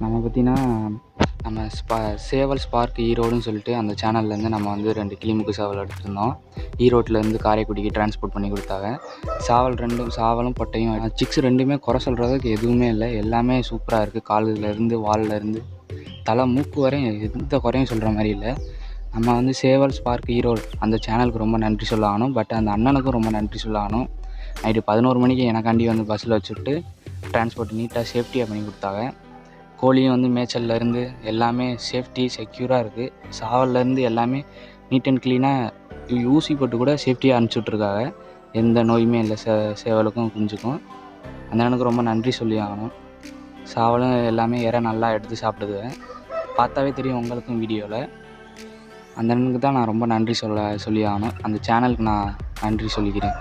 நம்ம பார்த்திங்கன்னா நம்ம சேவல் ஸ்பார்க் ஈரோடுன்னு சொல்லிட்டு அந்த சேனல்லேருந்து நம்ம வந்து 2 கிளிமுக்கு சேவல் எடுத்திருந்தோம். ஈரோட்டிலேருந்து காரைக்குடிக்கு டிரான்ஸ்போர்ட் பண்ணி கொடுத்தாங்க. சாவலும் பொட்டையும் சிக்ஸ் 2மே குறை சொல்கிறதுக்கு எதுவுமே இல்லை. எல்லாமே சூப்பராக இருக்குது. கால்லேருந்து வால்லேருந்து தலை மூக்கு வரையும் எந்த குறையும் சொல்கிற மாதிரி இல்லை. நம்ம வந்து சேவல் ஸ்பார்க் ஈரோடு அந்த சேனலுக்கு ரொம்ப நன்றி சொல்ல ஆகணும். பட் அந்த அண்ணனுக்கும் ரொம்ப நன்றி சொல்ல ஆகணும். நைட்டு 11 மணிக்கு எனக்காண்டி வந்து பஸ்ஸில் வச்சுட்டு டிரான்ஸ்போர்ட் நீட்டாக சேஃப்டியாக பண்ணி கொடுத்தாங்க. கோழியும் வந்து மேய்ச்சல்லேருந்து எல்லாமே சேஃப்டி செக்யூராக இருக்குது. சாவல்லேருந்து எல்லாமே நீட் அண்ட் க்ளீனாக ஊசி போட்டு கூட சேஃப்டியாக அனுப்பிச்சுட்ருக்காங்க. எந்த நோயுமே இல்லை சேவலுக்கும் குஞ்சுக்கும். அந்த அண்ணனுக்கு ரொம்ப நன்றி சொல்லி ஆகணும். சாவலும் எல்லாமே நல்லா எடுத்து சாப்பிடுது. பார்த்தாவே தெரியும் உங்களுக்கும் வீடியோவில். அந்த அண்ணனுக்கு தான் நான் ரொம்ப நன்றி சொல்லி ஆகணும். அந்த சேனலுக்கு நான் நன்றி சொல்லிக்கிறேன்.